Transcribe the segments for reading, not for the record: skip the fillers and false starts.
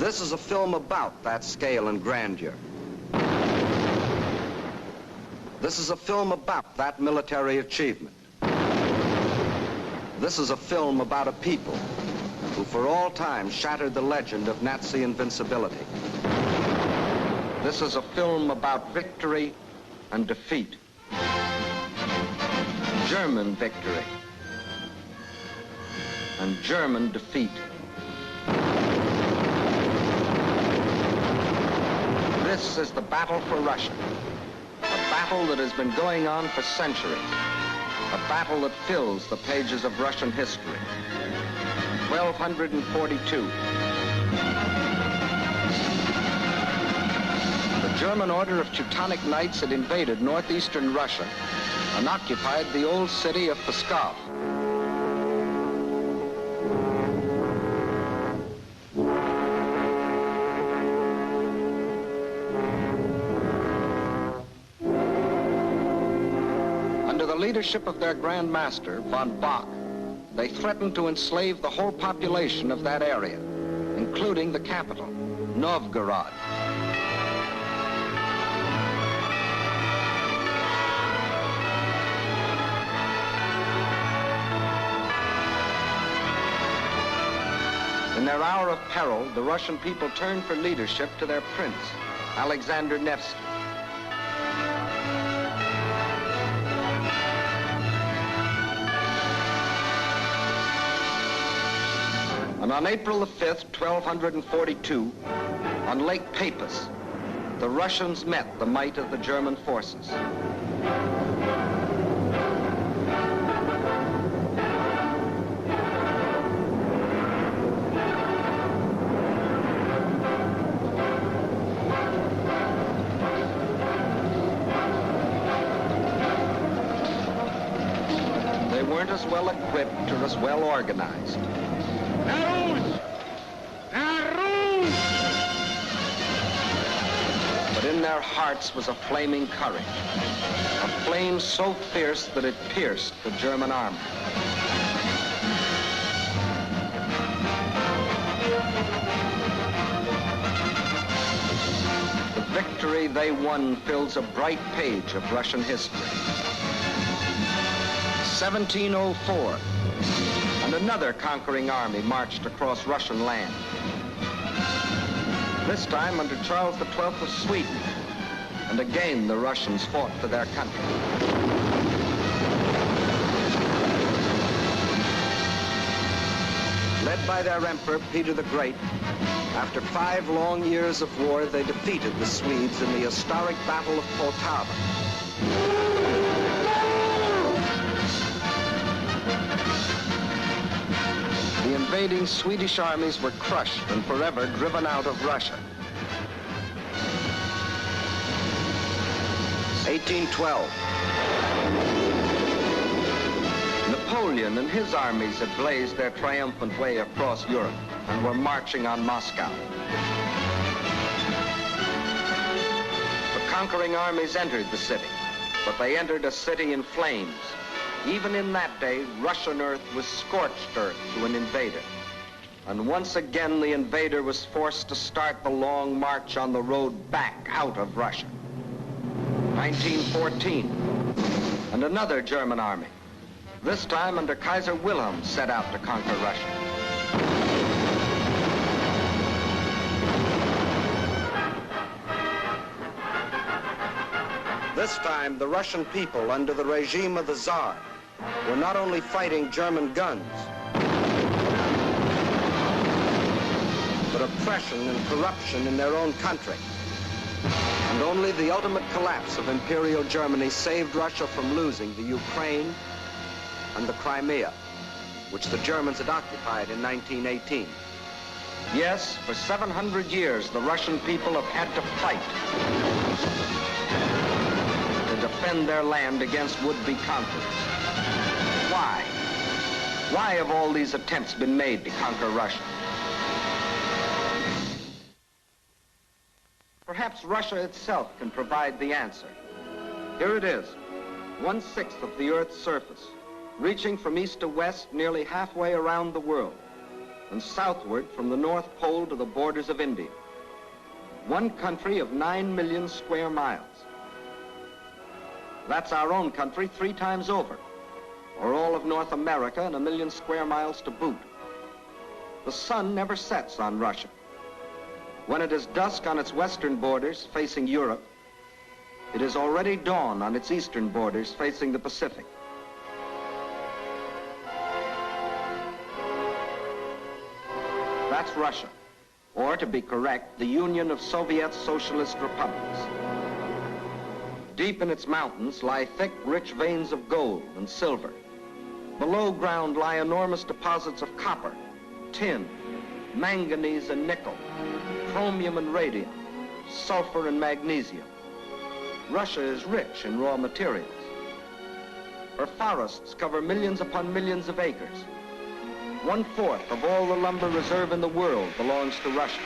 This is a film about that scale and grandeur. This is a film about that military achievement. This is a film about a people who for all time shattered the legend of Nazi invincibility. This is a film about victory and defeat. German victory and German defeat. This is the battle for Russia, a battle that has been going on for centuries, a battle that fills the pages of Russian history. 1242. The German Order of Teutonic Knights had invaded northeastern Russia and occupied the old city of Pskov. Under the leadership of their Grand Master, von Bock, they threatened to enslave the whole population of that area, including the capital, Novgorod. In their hour of peril, the Russian people turned for leadership to their prince, Alexander Nevsky. And on April the 5th, 1242, on Lake Peipus, the Russians met the might of the German forces. They weren't as well equipped or as well organized. But in their hearts was a flaming courage, a flame so fierce that it pierced the German army. The victory they won fills a bright page of Russian history. 1704, and another conquering army marched across Russian land. This time under Charles XII of Sweden, and again the Russians fought for their country. Led by their emperor, Peter the Great, after 5 long years of war, they defeated the Swedes in the historic Battle of Poltava. The invading Swedish armies were crushed and forever driven out of Russia. 1812. Napoleon and his armies had blazed their triumphant way across Europe and were marching on Moscow. The conquering armies entered the city, but they entered a city in flames. Even in that day, Russian earth was scorched earth to an invader. And once again, the invader was forced to start the long march on the road back out of Russia. 1914, and another German army, this time under Kaiser Wilhelm, set out to conquer Russia. This time, the Russian people, under the regime of the Tsar, were not only fighting German guns, but oppression and corruption in their own country. And only the ultimate collapse of Imperial Germany saved Russia from losing the Ukraine and the Crimea, which the Germans had occupied in 1918. Yes, for 700 years, the Russian people have had to fight to defend their land against would-be conquerors. Why? Why have all these attempts been made to conquer Russia? Perhaps Russia itself can provide the answer. Here it is, 1/6 of the Earth's surface, reaching from east to west nearly halfway around the world. and southward from the North Pole to the borders of India. One country of 9 million square miles. That's our own country 3 times over, or all of North America and 1 million square miles to boot. The sun never sets on Russia. When it is dusk on its western borders facing Europe, it is already dawn on its eastern borders facing the Pacific. That's Russia, or to be correct, the Union of Soviet Socialist Republics. Deep in its mountains lie thick, rich veins of gold and silver. Below ground lie enormous deposits of copper, tin, manganese and nickel, chromium and radium, sulfur and magnesium. Russia is rich in raw materials. Her forests cover millions upon millions of acres. 1/4 of all the lumber reserve in the world belongs to Russia.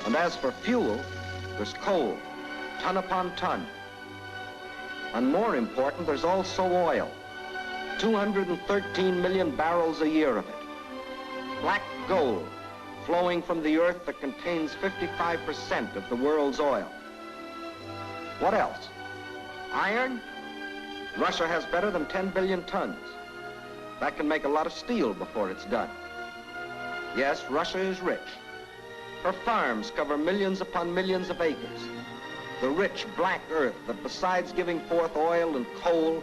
And as for fuel, there's coal, ton upon ton. And more important, there's also oil. 213 million barrels a year of it. Black gold flowing from the earth that contains 55% of the world's oil. What else? Iron? Russia has better than 10 billion tons. That can make a lot of steel before it's done. Yes, Russia is rich. Her farms cover millions upon millions of acres. The rich black earth that besides giving forth oil and coal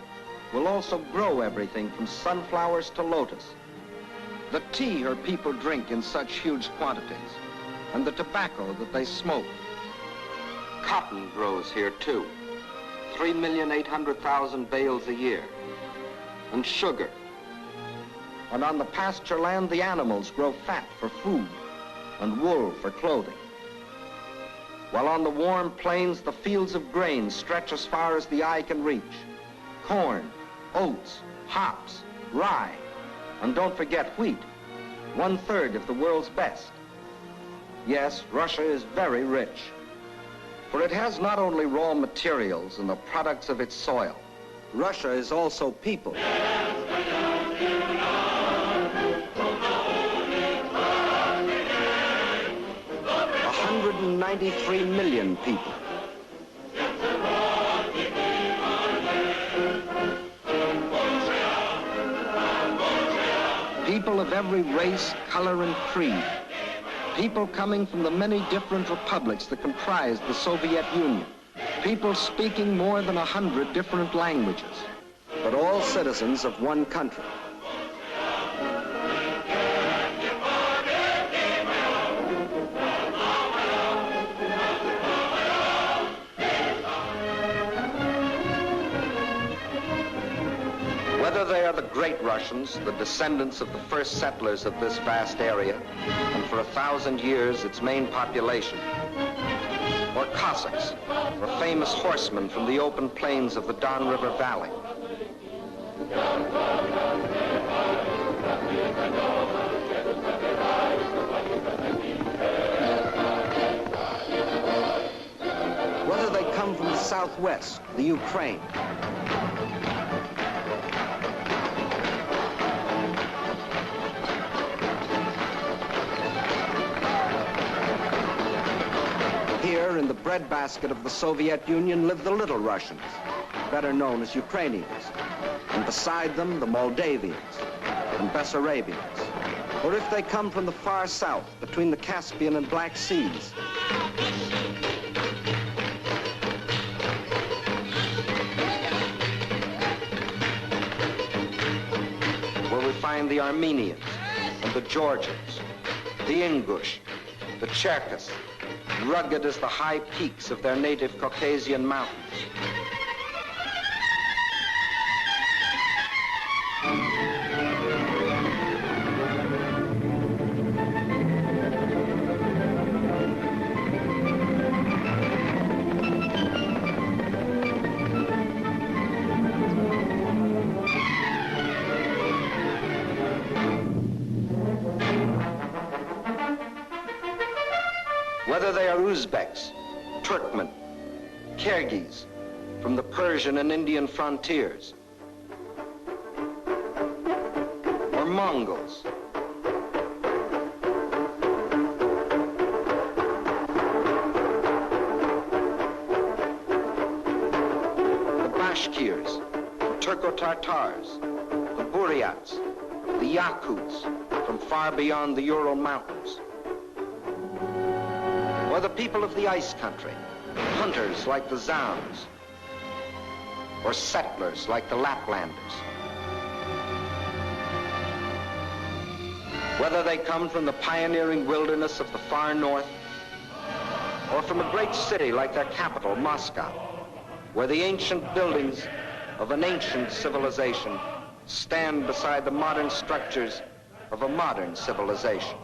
will also grow everything from sunflowers to lotus. The tea her people drink in such huge quantities, and the tobacco that they smoke. Cotton grows here too, 3,800,000 bales a year, and sugar. And on the pasture land, the animals grow fat for food and wool for clothing. While on the warm plains, the fields of grain stretch as far as the eye can reach. Corn, oats, hops, rye, and don't forget wheat, 1/3 of the world's best. Yes, Russia is very rich, for it has not only raw materials and the products of its soil. Russia is also people. 193 million people. People of every race, color, and creed. People coming from the many different republics that comprise the Soviet Union. People speaking more than 100 different languages, but all citizens of one country. Whether they are the great Russians, the descendants of the first settlers of this vast area, and for 1,000 years its main population, or Cossacks, or famous horsemen from the open plains of the Don River Valley. Whether they come from the Southwest, the Ukraine, here in the breadbasket of the Soviet Union live the Little Russians, better known as Ukrainians, and beside them the Moldavians and Bessarabians. Or if they come from the far south, between the Caspian and Black Seas, where we find the Armenians and the Georgians, the Ingush, the Cherkess, rugged as the high peaks of their native Caucasian mountains. Whether they are Uzbeks, Turkmen, Kyrgyz, from the Persian and Indian frontiers, or Mongols, Bashkirs, the Turco-Tartars, the Buryats, the Yakuts from far beyond the Ural Mountains, or the people of the ice country, hunters like the Zounds, or settlers like the Laplanders. Whether they come from the pioneering wilderness of the far north, or from a great city like their capital, Moscow, where the ancient buildings of an ancient civilization stand beside the modern structures of a modern civilization,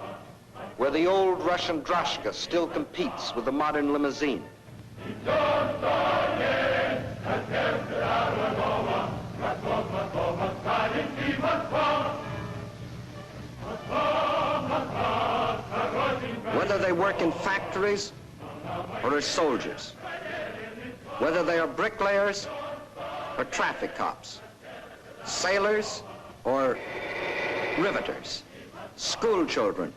where the old Russian droshka still competes with the modern limousine. Whether they work in factories or as soldiers, whether they are bricklayers or traffic cops, sailors or riveters, school children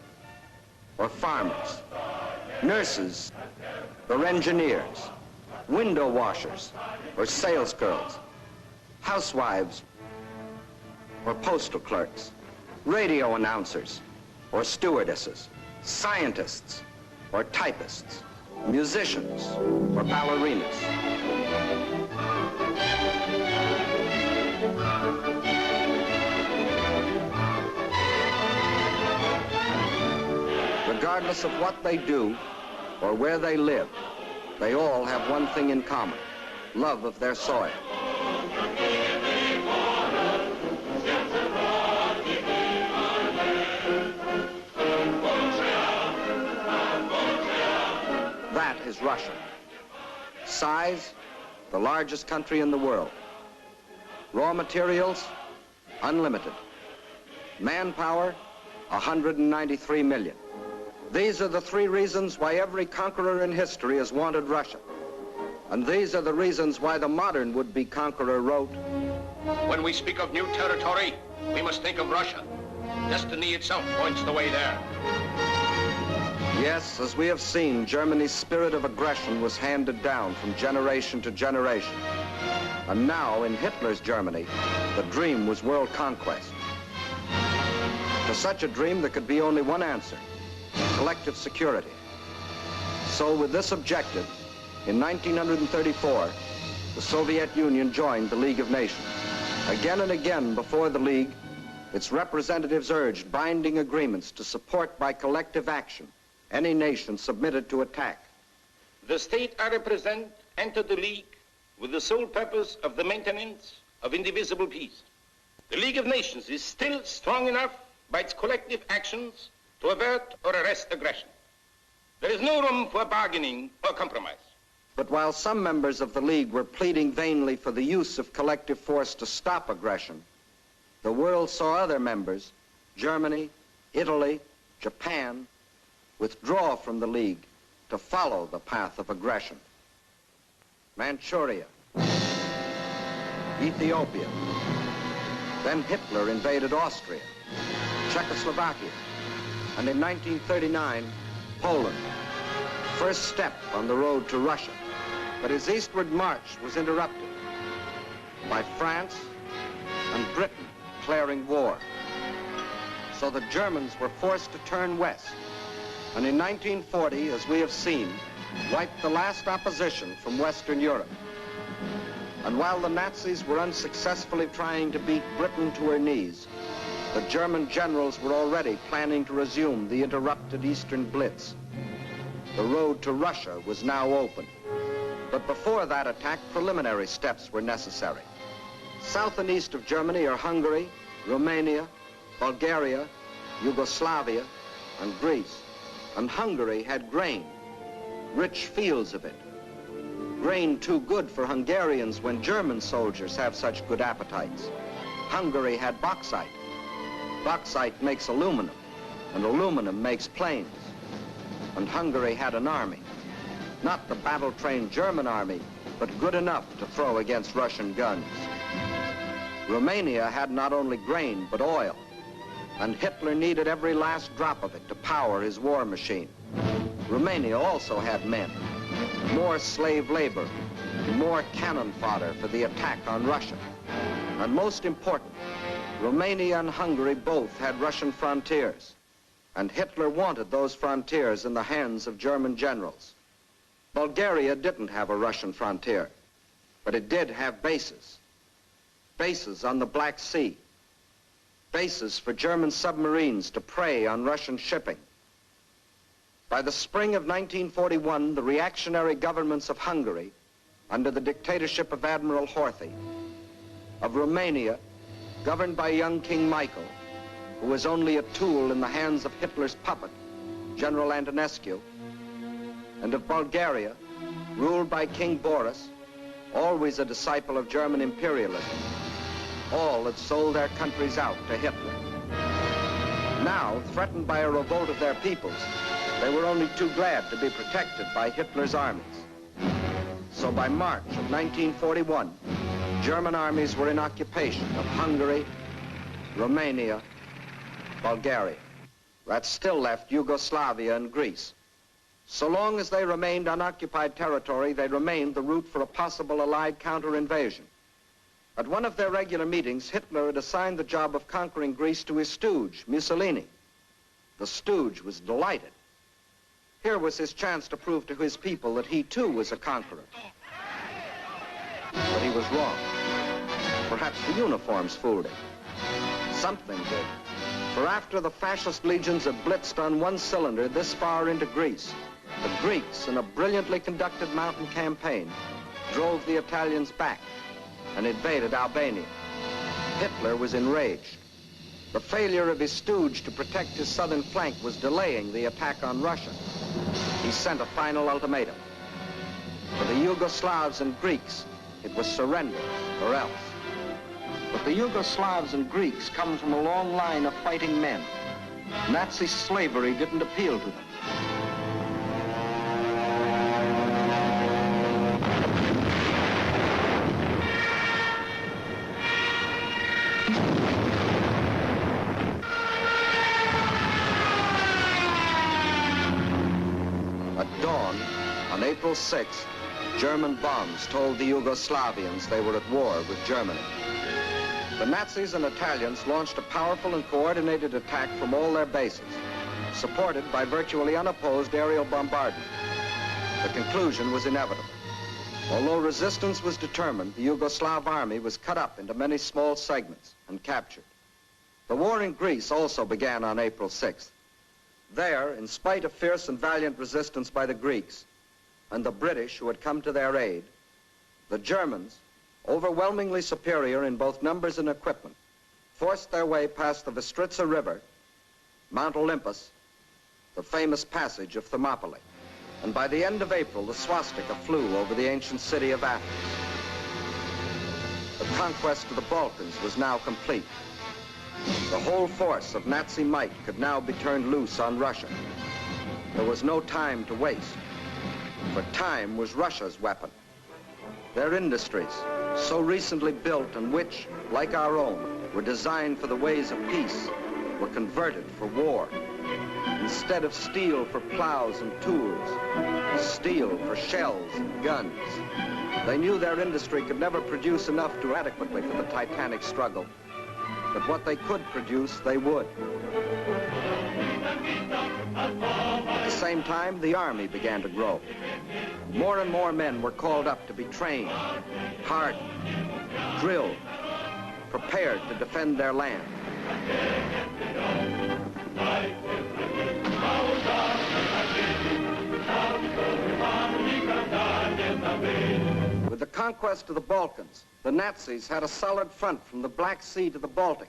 or farmers, nurses or engineers, window washers or salesgirls, housewives or postal clerks, radio announcers or stewardesses, scientists or typists, musicians or ballerinas. Regardless of what they do or where they live, they all have one thing in common: love of their soil. That is Russia. Size, the largest country in the world. Raw materials, unlimited. Manpower, 193 million. These are the three reasons why every conqueror in history has wanted Russia. And these are the reasons why the modern would-be conqueror wrote, "When we speak of new territory, we must think of Russia. Destiny itself points the way there." Yes, as we have seen, Germany's spirit of aggression was handed down from generation to generation. And now, in Hitler's Germany, the dream was world conquest. To such a dream, there could be only one answer: collective security. So with this objective, in 1934, the Soviet Union joined the League of Nations. Again and again before the League, its representatives urged binding agreements to support by collective action any nation submitted to attack. The state I represent entered the League with the sole purpose of the maintenance of indivisible peace. The League of Nations is still strong enough by its collective actions to avert or arrest aggression. There is no room for bargaining or compromise. But while some members of the League were pleading vainly for the use of collective force to stop aggression, the world saw other members, Germany, Italy, Japan, withdraw from the League to follow the path of aggression. Manchuria, Ethiopia, then Hitler invaded Austria, Czechoslovakia, and in 1939, Poland, first step on the road to Russia. But his eastward march was interrupted by France and Britain declaring war. So the Germans were forced to turn west, and in 1940, as we have seen, wiped the last opposition from Western Europe. And while the Nazis were unsuccessfully trying to beat Britain to her knees, the German generals were already planning to resume the interrupted Eastern Blitz. The road to Russia was now open. But before that attack, preliminary steps were necessary. South and east of Germany are Hungary, Romania, Bulgaria, Yugoslavia, and Greece. And Hungary had grain, rich fields of it. Grain too good for Hungarians when German soldiers have such good appetites. Hungary had bauxite. Bauxite makes aluminum, and aluminum makes planes. And Hungary had an army. Not the battle-trained German army, but good enough to throw against Russian guns. Romania had not only grain, but oil. And Hitler needed every last drop of it to power his war machine. Romania also had men, more slave labor, more cannon fodder for the attack on Russia. And most important, Romania and Hungary both had Russian frontiers, and Hitler wanted those frontiers in the hands of German generals. Bulgaria didn't have a Russian frontier, but it did have bases. Bases on the Black Sea, bases for German submarines to prey on Russian shipping. By the spring of 1941, the reactionary governments of Hungary, under the dictatorship of Admiral Horthy, of Romania, governed by young King Michael, who was only a tool in the hands of Hitler's puppet, General Antonescu, and of Bulgaria, ruled by King Boris, always a disciple of German imperialism. All had sold their countries out to Hitler. Now, threatened by a revolt of their peoples, they were only too glad to be protected by Hitler's armies. So by March of 1941, German armies were in occupation of Hungary, Romania, Bulgaria. That still left Yugoslavia and Greece. So long as they remained unoccupied territory, they remained the route for a possible Allied counter-invasion. At one of their regular meetings, Hitler had assigned the job of conquering Greece to his stooge, Mussolini. The stooge was delighted. Here was his chance to prove to his people that he too was a conqueror. But he was wrong. Perhaps the uniforms fooled him. Something did. For after the fascist legions had blitzed on one cylinder this far into Greece, the Greeks, in a brilliantly conducted mountain campaign, drove the Italians back and invaded Albania. Hitler was enraged. The failure of his stooge to protect his southern flank was delaying the attack on Russia. He sent a final ultimatum. For the Yugoslavs and Greeks, it was surrender or else. But the Yugoslavs and Greeks come from a long line of fighting men. Nazi slavery didn't appeal to them. At dawn, on April 6th, German bombs told the Yugoslavians they were at war with Germany. The Nazis and Italians launched a powerful and coordinated attack from all their bases, supported by virtually unopposed aerial bombardment. The conclusion was inevitable. Although resistance was determined, the Yugoslav army was cut up into many small segments and captured. The war in Greece also began on April 6th. There, in spite of fierce and valiant resistance by the Greeks and the British who had come to their aid, the Germans, overwhelmingly superior in both numbers and equipment, forced their way past the Vistritsa River, Mount Olympus, the famous passage of Thermopylae. And by the end of April, the swastika flew over the ancient city of Athens. The conquest of the Balkans was now complete. The whole force of Nazi might could now be turned loose on Russia. There was no time to waste, for time was Russia's weapon. Their industries, so recently built and which, like our own, were designed for the ways of peace, were converted for war. Instead of steel for plows and tools, steel for shells and guns. They knew their industry could never produce enough to adequately for the titanic struggle. But what they could produce, they would. At the same time, the army began to grow. More and more men were called up to be trained, hardened, drilled, prepared to defend their land. With the conquest of the Balkans, the Nazis had a solid front from the Black Sea to the Baltic,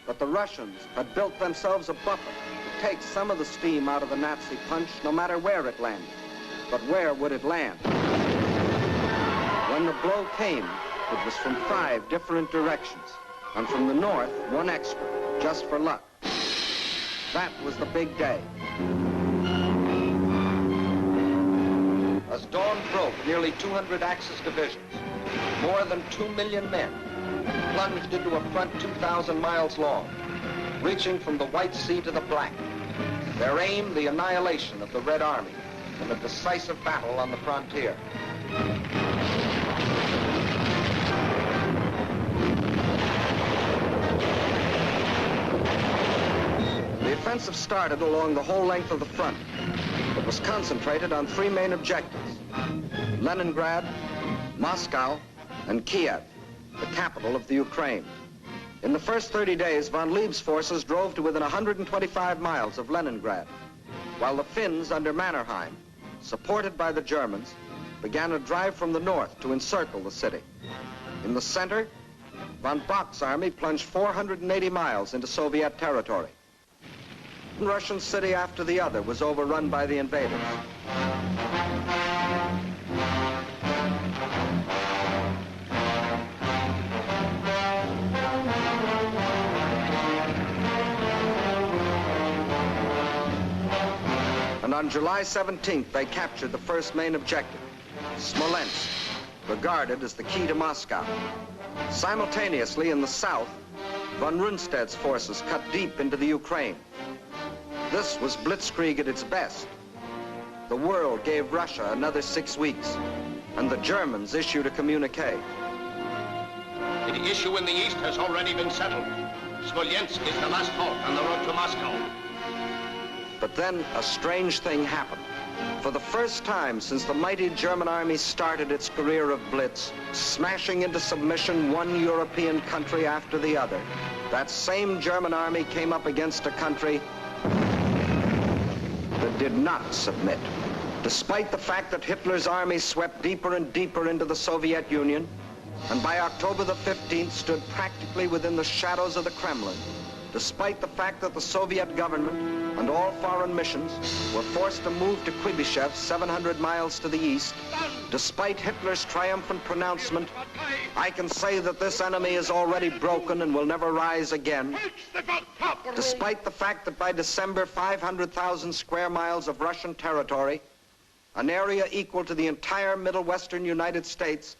but the Russians had built themselves a buffer to take some of the steam out of the Nazi punch no matter where it landed. But where would it land? When the blow came, it was from 5 different directions, and from the north, 1 extra, just for luck. That was the big day. As dawn broke, nearly 200 Axis divisions, more than 2 million men, plunged into a front 2,000 miles long, reaching from the White Sea to the Black. Their aim, the annihilation of the Red Army in a decisive battle on the frontier. offensive started along the whole length of the front. It was concentrated on three main objectives: Leningrad, Moscow, and Kiev, the capital of the Ukraine. In the first 30 days, von Lieb's forces drove to within 125 miles of Leningrad, while the Finns under Mannerheim, supported by the Germans, began a drive from the north to encircle the city. In the center, von Bock's army plunged 480 miles into Soviet territory. One Russian city after the other was overrun by the invaders. And on July 17th, they captured the first main objective, Smolensk, regarded as the key to Moscow. Simultaneously, in the south, von Rundstedt's forces cut deep into the Ukraine. This was blitzkrieg at its best. The world gave Russia another 6 weeks, and the Germans issued a communique. The issue in the east has already been settled. Smolensk is the last halt on the road to Moscow. But then a strange thing happened. For the first time since the mighty German army started its career of blitz, smashing into submission one European country after the other, that same German army came up against a country that did not submit. Despite the fact that Hitler's army swept deeper and deeper into the Soviet Union, and by October the 15th stood practically within the shadows of the Kremlin, despite the fact that the Soviet government and all foreign missions were forced to move to Kuibyshev 700 miles to the east, despite Hitler's triumphant pronouncement, I can say that this enemy is already broken and will never rise again. Despite the fact that by December, 500,000 square miles of Russian territory, an area equal to the entire Middle Western United States,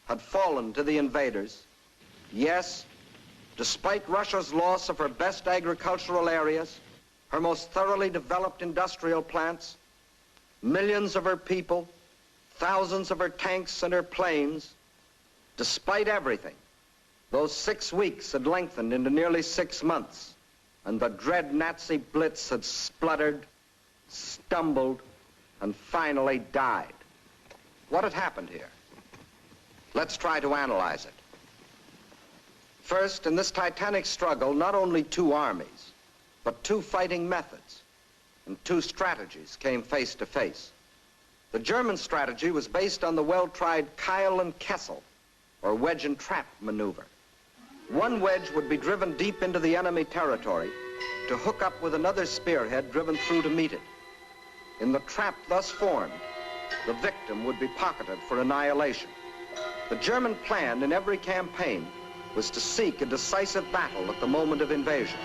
had fallen to the invaders. Yes, despite Russia's loss of her best agricultural areas, her most thoroughly developed industrial plants, millions of her people, thousands of her tanks and her planes, despite everything, those 6 weeks had lengthened into nearly 6 months, and the dread Nazi blitz had spluttered, stumbled, and finally died. What had happened here? Let's try to analyze it. First, in this titanic struggle, not only two armies, but two fighting methods and two strategies came face to face. The German strategy was based on the well-tried Keil and Kessel, or wedge and trap maneuver. One wedge would be driven deep into the enemy territory to hook up with another spearhead driven through to meet it. In the trap thus formed, the victim would be pocketed for annihilation. The German plan in every campaign was to seek a decisive battle at the moment of invasion.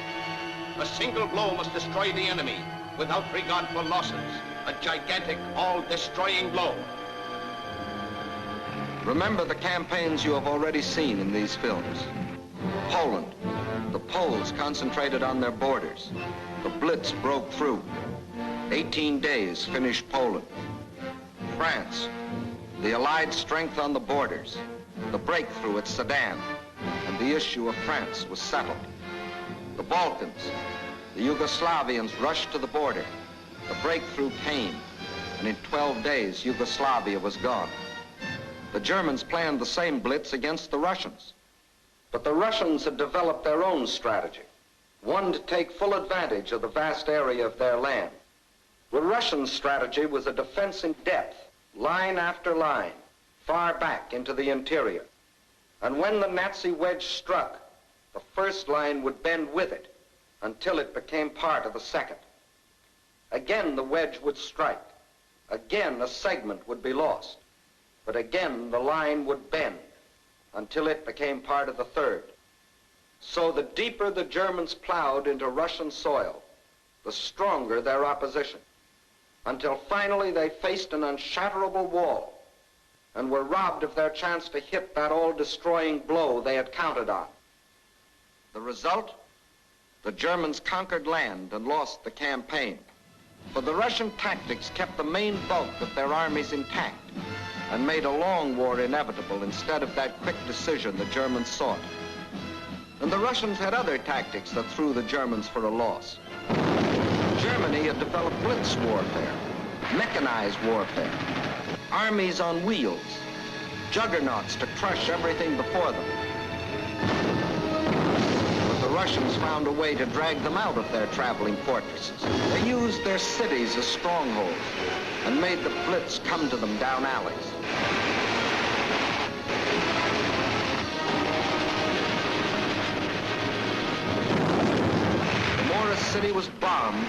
A single blow must destroy the enemy without regard for losses. A gigantic, all-destroying blow. Remember the campaigns you have already seen in these films. Poland, the Poles concentrated on their borders. The Blitz broke through. 18 days finished Poland. France, the Allied strength on the borders. The breakthrough at Sedan, and the issue of France was settled. The Balkans, the Yugoslavians rushed to the border. The breakthrough came, and in 12 days, Yugoslavia was gone. The Germans planned the same blitz against the Russians. But the Russians had developed their own strategy, one to take full advantage of the vast area of their land. The Russian strategy was a defense in depth, line after line, far back into the interior. And when the Nazi wedge struck, the first line would bend with it until it became part of the second. Again, the wedge would strike. Again, a segment would be lost. But again, the line would bend until it became part of the third. So the deeper the Germans plowed into Russian soil, the stronger their opposition, until finally they faced an unshatterable wall and were robbed of their chance to hit that all-destroying blow they had counted on. The result? The Germans conquered land and lost the campaign. For the Russian tactics kept the main bulk of their armies intact and made a long war inevitable instead of that quick decision the Germans sought. And the Russians had other tactics that threw the Germans for a loss. Germany had developed blitz warfare, mechanized warfare, armies on wheels, juggernauts to crush everything before them. But the Russians found a way to drag them out of their traveling fortresses. They used their cities as strongholds and made the blitz come to them down alleys. The more a city was bombed,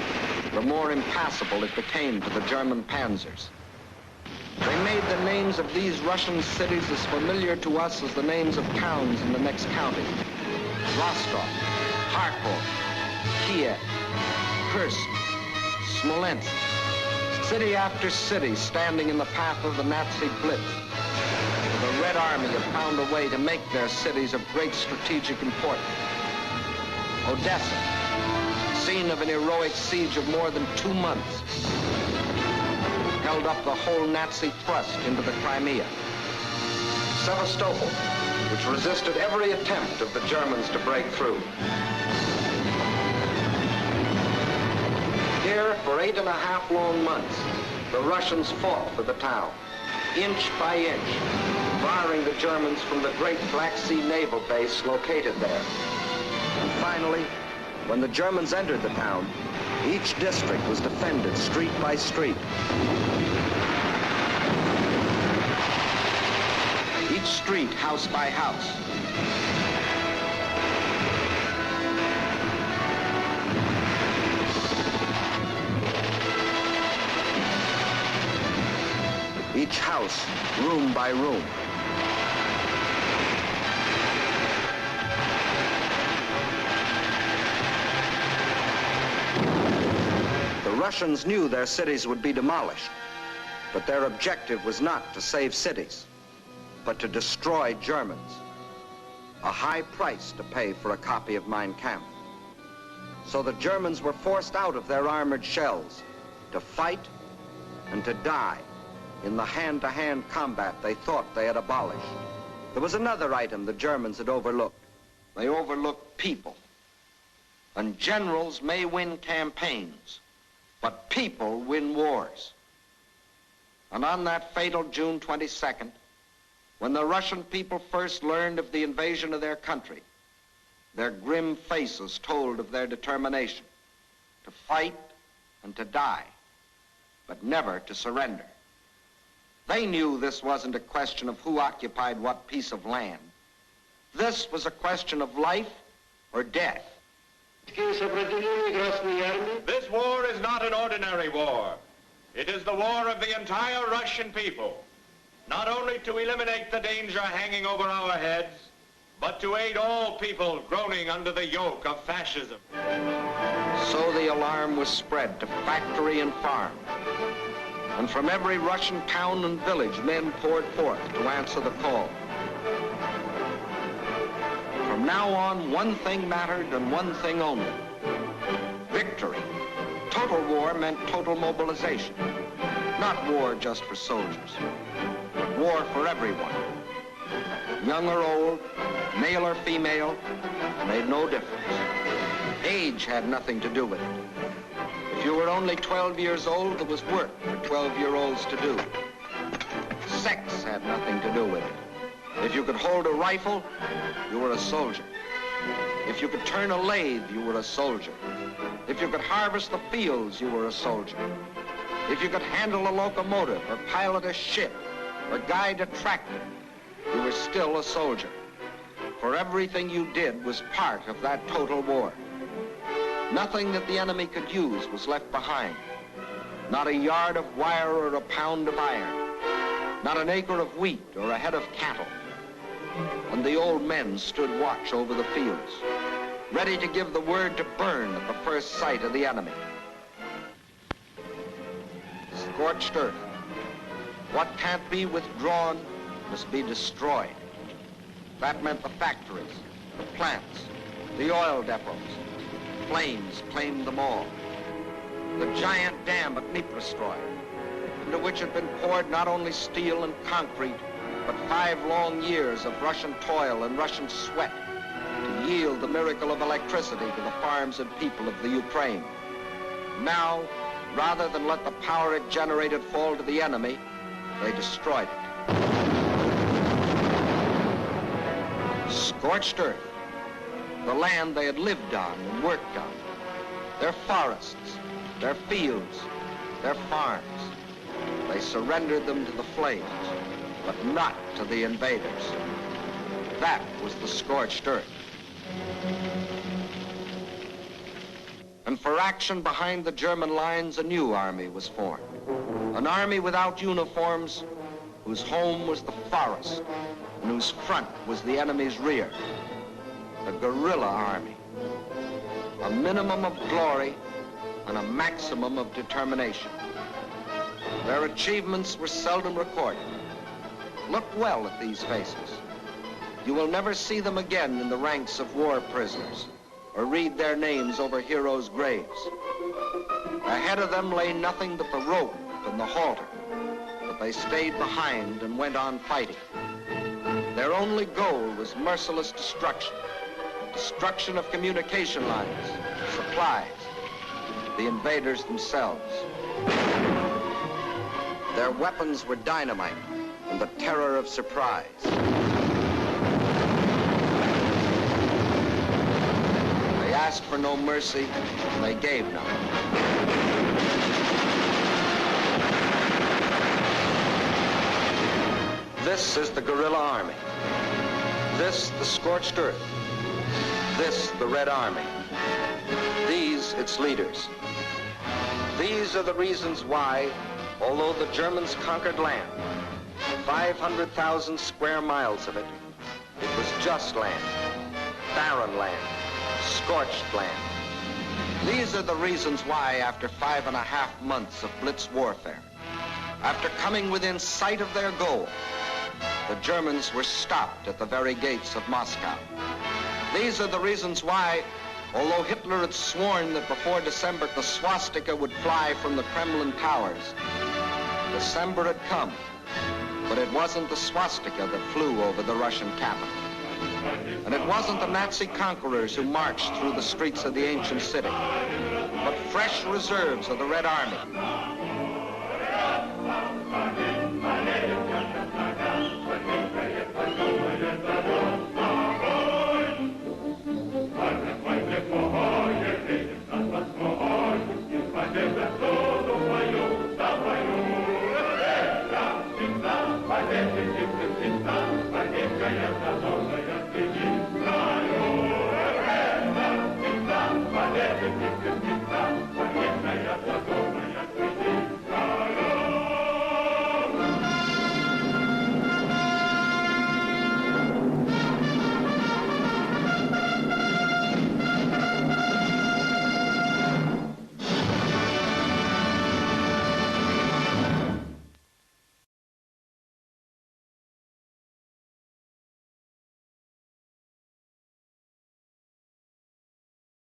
the more impassable it became to the German panzers. They made the names of these Russian cities as familiar to us as the names of towns in the next county. Rostov, Kharkov, Kiev, Kursk, Smolensk. City after city standing in the path of the Nazi blitz. The Red Army had found a way to make their cities of great strategic importance. Odessa, scene of an heroic siege of more than 2 months, held up the whole Nazi thrust into the Crimea. Sevastopol, which resisted every attempt of the Germans to break through. Here, for 8.5 long months, the Russians fought for the town, inch by inch, barring the Germans from the great Black Sea naval base located there. And finally, when the Germans entered the town, each district was defended street by street. Each street house by house. Each house, room by room. The Russians knew their cities would be demolished, but their objective was not to save cities, but to destroy Germans. A high price to pay for a copy of Mein Kampf. So the Germans were forced out of their armored shells to fight and to die in the hand-to-hand combat they thought they had abolished. There was another item the Germans had overlooked. They overlooked people. And generals may win campaigns, but people win wars. And on that fatal June 22nd, when the Russian people first learned of the invasion of their country, their grim faces told of their determination to fight and to die, but never to surrender. They knew this wasn't a question of who occupied what piece of land. This was a question of life or death. This war is not an ordinary war. It is the war of the entire Russian people, not only to eliminate the danger hanging over our heads, but to aid all people groaning under the yoke of fascism. So the alarm was spread to factory and farm. And from every Russian town and village, men poured forth to answer the call. From now on, one thing mattered and one thing only: victory. Total war meant total mobilization. Not war just for soldiers, but war for everyone. Young or old, male or female, made no difference. Age had nothing to do with it. If you were only 12 years old, there was work for 12-year-olds to do. Sex had nothing to do with it. If you could hold a rifle, you were a soldier. If you could turn a lathe, you were a soldier. If you could harvest the fields, you were a soldier. If you could handle a locomotive or pilot a ship or guide a tractor, you were still a soldier. For everything you did was part of that total war. Nothing that the enemy could use was left behind. Not a yard of wire or a pound of iron. Not an acre of wheat or a head of cattle. And the old men stood watch over the fields, ready to give the word to burn at the first sight of the enemy. Scorched earth. What can't be withdrawn must be destroyed. That meant the factories, the plants, the oil depots. Flames claimed them all. The giant dam at Dnieperstroy, into which had been poured not only steel and concrete, but 5 long years of Russian toil and Russian sweat to yield the miracle of electricity to the farms and people of the Ukraine. Now, rather than let the power it generated fall to the enemy, they destroyed it. Scorched earth, the land they had lived on and worked on, their forests, their fields, their farms. They surrendered them to the flames, but not to the invaders. That was the scorched earth. And for action behind the German lines, a new army was formed. An army without uniforms, whose home was the forest, and whose front was the enemy's rear. The guerrilla army. A minimum of glory and a maximum of determination. Their achievements were seldom recorded. Look well at these faces. You will never see them again in the ranks of war prisoners or read their names over heroes' graves. Ahead of them lay nothing but the rope and the halter, but they stayed behind and went on fighting. Their only goal was merciless destruction. Destruction of communication lines, supplies, the invaders themselves. Their weapons were dynamite and the terror of surprise. They asked for no mercy, and they gave none. This is the guerrilla army. This, the scorched earth. This, the Red Army. These, its leaders. These are the reasons why, although the Germans conquered land, 500,000 square miles of it, it was just land, barren land, scorched land. These are the reasons why, after 5.5 months of blitz warfare, after coming within sight of their goal, the Germans were stopped at the very gates of Moscow. These are the reasons why, although Hitler had sworn that before December the swastika would fly from the Kremlin towers, December had come, but it wasn't the swastika that flew over the Russian capital. And it wasn't the Nazi conquerors who marched through the streets of the ancient city, but fresh reserves of the Red Army. Thank you.